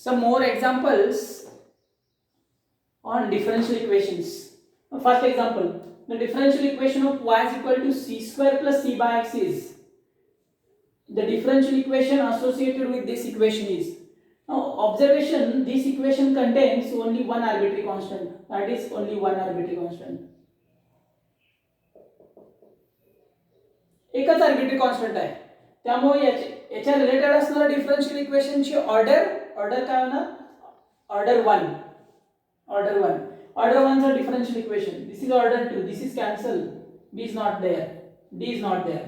Some more examples on differential equations. First example, the differential equation of y is equal to c square plus c by x is, the differential equation associated with this equation is, now observation, this equation contains only one arbitrary constant, that is only one arbitrary constant. एकच arbitrary constant आहे, त्यामुळे याच्या related असणारा differential इक्वेशनची order काय होणार, order 1 चा differential equation, this is order 2, this is cancel, b is not there, d is not there,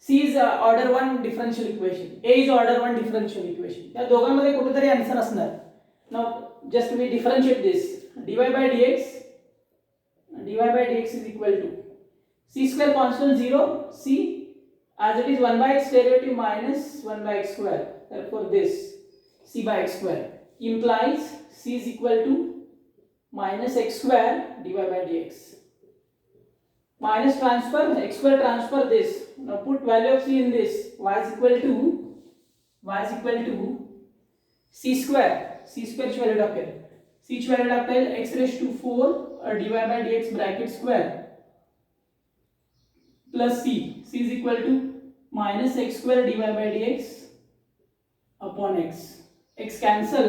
c is order 1 differential equation, a is order 1 differential equation, त्या दोघांमध्ये कुठेतरी आन्सर असणार. Now just we differentiate this, dy by dx is equal to c square constant 0, c as it is 1 by x derivative minus 1 by x square, therefore this c by x square implies c is equal to minus x square dy by dx, minus transfer x square, transfer this, now put value of c in this, y is equal to c square ची value टाकेल, c ची value टाकेल x raised to 4 dy by dx bracket square plus c is equal to minus x square dy by dx upon x cancel,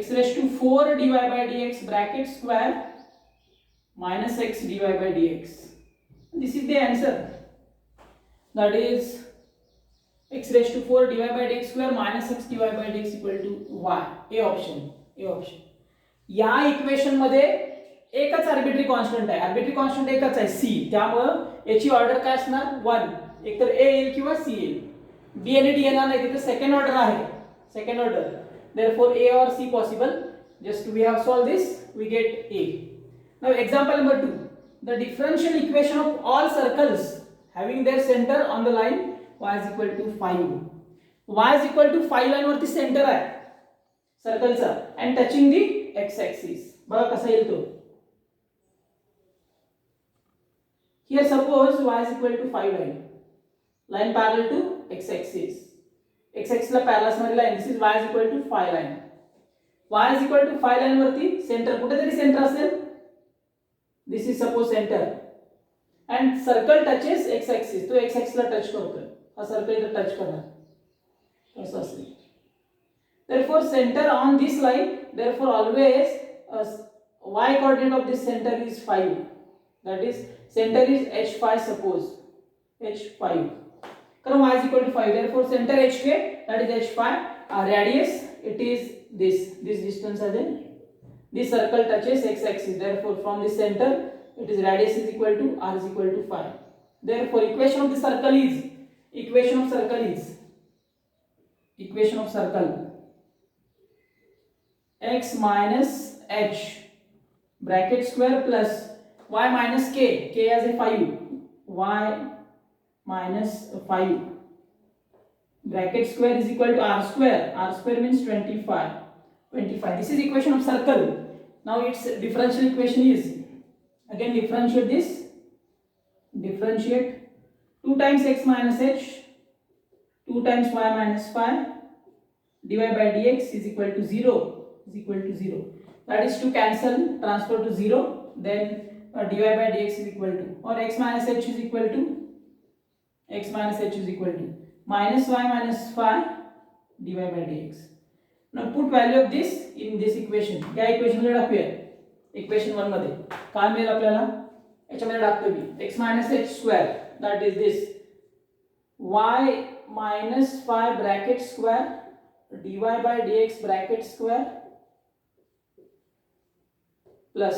x raised to 4 dy by dx bracket square minus x dy by dx. This is the answer, that is x raised to 4 dy by dx square minus x dy by dx equal to y. A option. या equation मध्ये एकच arbitrary constant आहे, arbitrary constant एकच आहे c, त्यामुळे याची order काय असणार 1, एकतर a येईल किंवा c येईल, b आणि d येणार नाही, तिथे सेकंड ऑर्डर आहे, second order, therefore a or c possible, just we have solved this, we get a. Now example number 2, the differential equation of all circles having their center on the line y is equal to 5, y is equal to 5 line वरती centre आहे सर्कलचा and touching the x axis, बघा कसा येईल तो. Here suppose y is equal to 5 line parallel to x axis ला parallel असणारी line, this is y is equal to 5 line, y is equal to 5 line वरती centre कुठेतरी centre असेल, this is suppose center and circle touches x axis, तो x axis ला touch करतोय, हा circle इथे touch करणार असं असेल, therefore center on this line, therefore always y coordinate of this center is 5, that is center is h5, suppose h5, कारण y is equal to 5, therefore center hk, that is h5, radius it is this distance as in this circle touches x axis, therefore from this center it is radius is equal to r is equal to 5, therefore equation of circle x minus h bracket square plus y minus k as a 5, y minus 5 bracket square is equal to r square means 25, this is equation of circle. Now its differential equation is, again differentiate 2 times x minus h 2 times y minus 5 dy by dx is equal to 0, that is to cancel, transfer to 0, then dy by dx is equal to, or x minus h is equal to minus y minus 5 dy by dx. Now put value of this in this equation, क्या equation मध्ये टाकूया, equation 1 मध्ये काय मिळेल आपल्याला, याच्यामध्ये टाकतो मी x minus h square, that is this y minus 5 bracket square dy by dx bracket square plus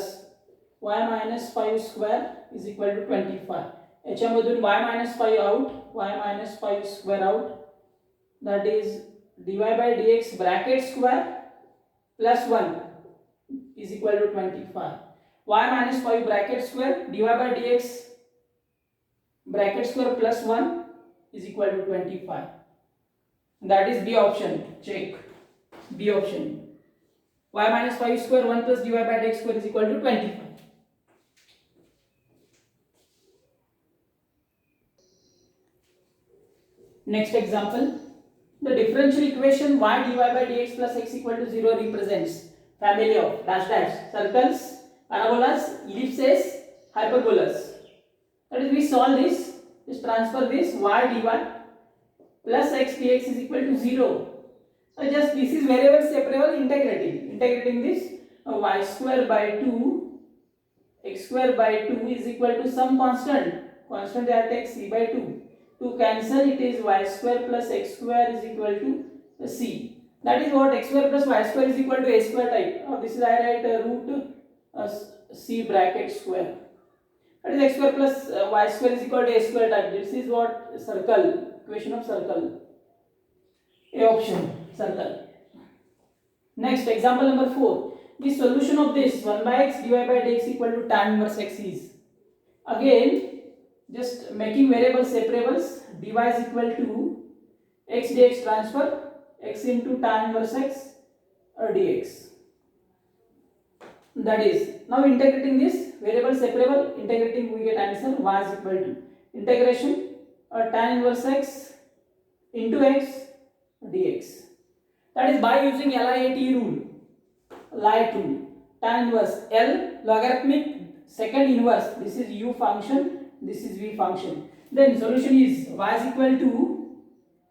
y minus 5 square is equal to 25, याच्यामधून y minus 5 out, y minus 5 square out, that is dy by dx bracket square plus 1 is equal to 25, y minus 5 bracket square dy by dx bracket square plus 1 is equal to 25, that is B option, check B option, y minus 5 square 1 plus dy by dx square is equal to 25. Next example, The differential equation y dy by dx plus x equal to 0 represents family of dash dash circles, parabolas, ellipses, hyperbolas. That is, we solve this. Just transfer this y dy plus x dx is equal to 0. So just this is variable separable, integrating this y square by 2 x square by 2 is equal to some constant that takes c by 2. To cancel, it is y square plus x square is equal to c. That is what x square plus y square is equal to a square type. This is I write root c bracket square. That is x square plus y square is equal to a square type. This is what circle, equation of circle. A option, circle. Next, example number 4. The solution of this 1 by x divided by dx equal to tan inverse x is. Again, just making variables separables. Dy is equal to x dx transfer, x into tan inverse x dx. That is, now integrating this variable separable, integrating we get answer y is equal to integration tan inverse x into x dx. That is by using LIAT rule. LIAT rule. Tan inverse L logarithmic second inverse. This is u function. This is v function. Then solution is y is equal to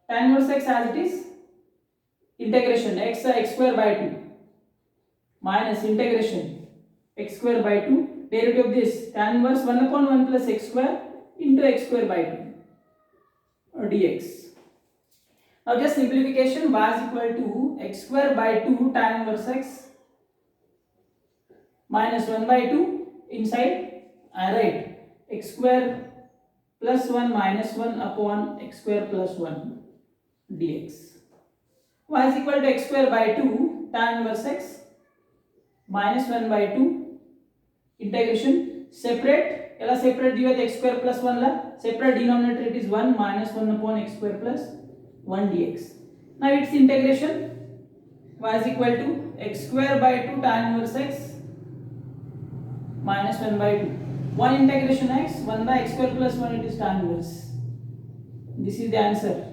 tan inverse x as it is, integration x square by 2 minus integration x square by 2, derivative of this tan inverse 1 upon 1 plus x square into x square by 2 dx. Now just simplification, y is equal to x square by 2 tan inverse x minus 1 by 2, inside I write x square plus 1 minus 1 upon x square plus 1 dx. Y is equal to x square by 2 tan inverse x minus 1 by 2 integration separate. Ela separate divided x square plus 1 la separate denominator, it is 1 minus 1 upon x square plus 1 dx. Now its integration, y is equal to x square by 2 tan inverse x minus 1 by 2. 1 integration x, 1 by x square plus 1, it is tan inverse. This is the answer.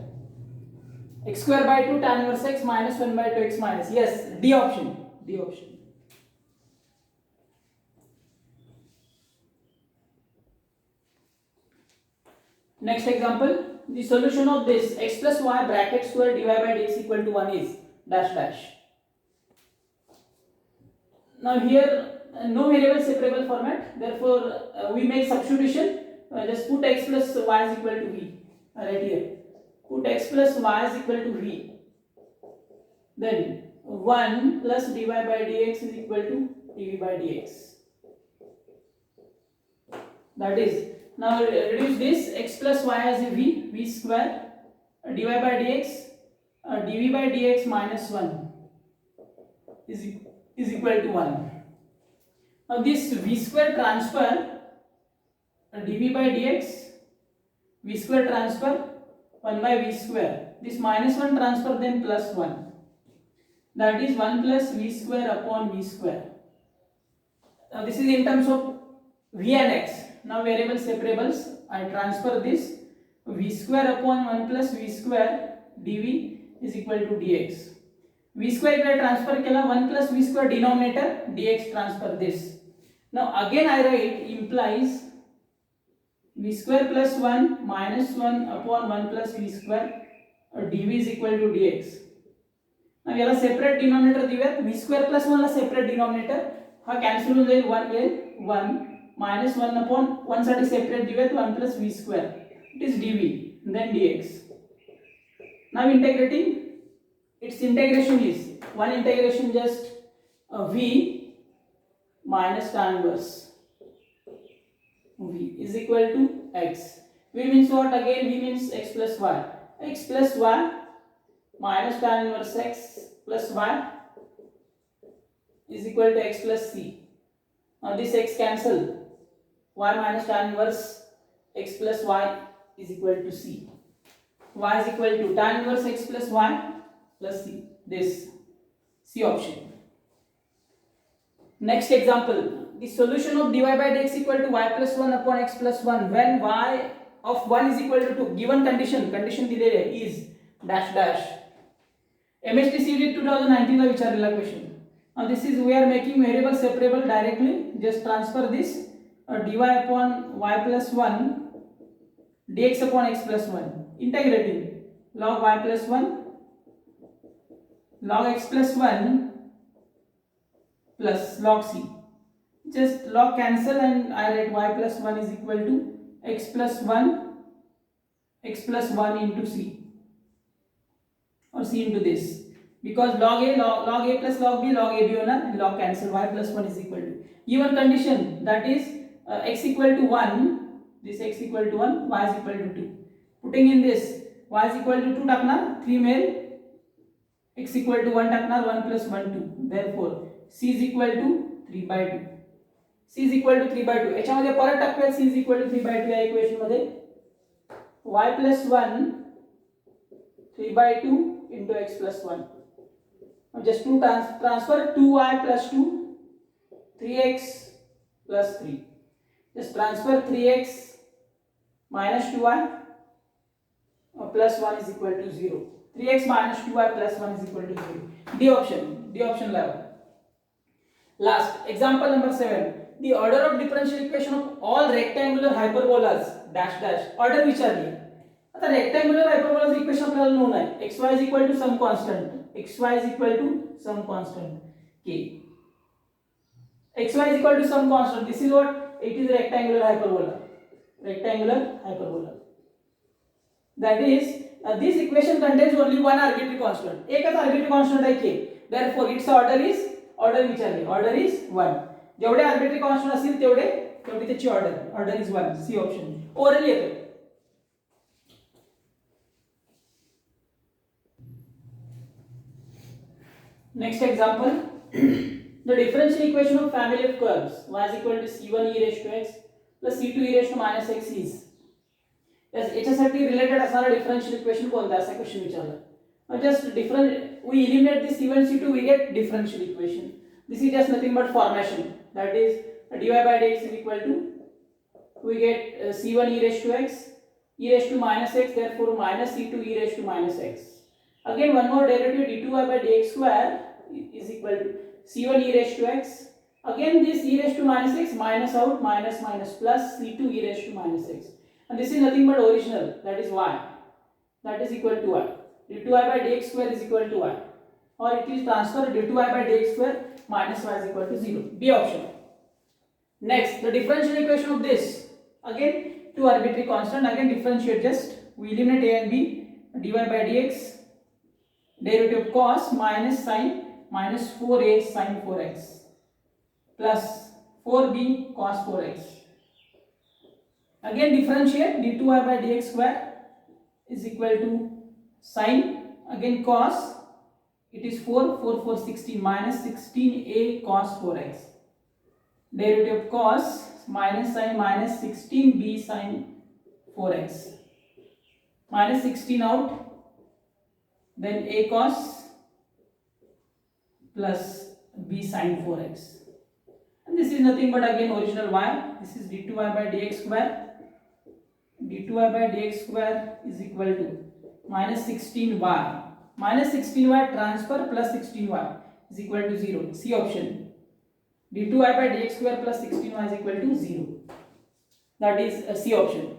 X square by 2 tan inverse x minus 1 by 2 x minus. Yes, D option. D option. Next example. The solution of this x plus y bracket square divided by dx equal to 1 is dash dash. Now here no variable separable format, therefore we make substitution. Just put x plus y is equal to v right here. Put x plus y is equal to v. Then 1 plus dy by dx is equal to dv by dx. That is, now reduce this x plus y as a v square, dy by dx, dv by dx minus 1 is equal to 1. Now this v square transfer, dv by dx, v square transfer 1 by v square. This minus 1 transfer, then plus 1. That is 1 plus v square upon v square. Now this is in terms of v and x. Now variable separables, I transfer this v square upon 1 plus v square dv is equal to dx. V square इकडे transfer केला 1 plus v square denominator, dx transfer this. Now again I write implies v square plus 1 minus 1 upon 1 plus v square dv is equal to dx. Now याला separate denominator दिव्यात, v square plus 1 ला separate denominator हा cancel होऊन जाईल, 1 येईल 1 minus 1 upon 1 साठी separate दिव्यात 1 plus v square, it is dv then dx. Now integrating, its integration is 1 integration just v minus tan inverse v is equal to x. V means what? Again v means x plus y. X plus y minus tan inverse x plus y is equal to x plus c. Now this x cancel. Y minus tan inverse x plus y is equal to c. Y is equal to tan inverse x plus y plus c. This C option. Next example. The solution of dy by dx equal to y plus 1 upon x plus 1 when y of 1 is equal to 2. Given condition दिलेली आहे is dash dash. MHTCD 2019 ला विचारलेला question. Now this is we are making variable separable directly. Just transfer this dy upon y plus 1 dx upon x plus 1. Integrating log y plus 1 log x plus 1 plus log c. Just log cancel and I write y plus 1 is equal to x plus 1 into c or c into this, because log a plus log b होना, log cancel, y plus 1 is equal to given condition, that is x equal to 1, this x equal to 1, y is equal to 2. Putting in this y is equal to 2 टाकना, 3 मेल, x equal to 1 टाकना, 1 plus 1 2, therefore c is equal to 3 by 2. c is equal to 3 by 2. याच्यामध्ये परत टाकूया c is equal to 3 by 2 या equation मध्ये. y plus 1 3 by 2 into x plus 1. Now just to transfer 2y plus 2, 3x plus 3. Just transfer 3x minus 2y plus 1 is equal to 0. 3x minus 2y plus 1 is equal to 0. D option level. Last, example number 7. The order of differential equation of all rectangular hyperbolas dash dash. Order विचारली. आता rectangular hyperbolas equation आपल्याला known आहे. xy is equal to some constant. xy is equal to some constant k. xy is equal to some constant. This is what it is, rectangular hyperbola. Rectangular hyperbola. That is, this equation contains only one arbitrary constant. एकच arbitrary constant आहे k. Therefore its order विचारली. Order is 1. जेवढे arbitrary constant असतील तेवढी त्याची order is 1. C option. Oral येतो. Next example, the differential equation of family of curves y is equal to c1 e raised to x plus c2 e raised to minus x is. Yes, याच्यासाठी related असणारा differential equation कोणता असा question विचारला. Just different we eliminate this c1 c2 we get differential equation. This is just nothing but formation, that is dy by dx is equal to, we get c1 e raised to x e raised to minus x, therefore minus c2 e raised to minus x. Again one more derivative, d2y by dx square is equal to c1 e raised to x. Again this e raised to minus x minus out, minus minus plus c2 e raised to minus x. And this is nothing but original, that is y. That is equal to y. d2y by dx square is equal to y. Or it is transferred d2y by dx square minus y is equal to 0. B option. Next, the differential equation of this. Again, two arbitrary constant. Again, differentiate just. We eliminate a and b. dy by dx. Derivative of cos minus sin minus 4a sin 4x plus 4b cos 4x. Again differentiate, d2y by dx square is equal to sin, again cos, it is 4 16 minus 16a cos 4x. Derivative of cos minus sin minus 16b sin 4x. Minus 16 out, then a cos plus b sin 4x, and this is nothing but again original y. This is d2y by dx square. d2y by dx square is equal to minus 16y. Minus 16y transfer plus 16y is equal to 0. C option. d2y by dx square plus 16y is equal to 0. That is C option.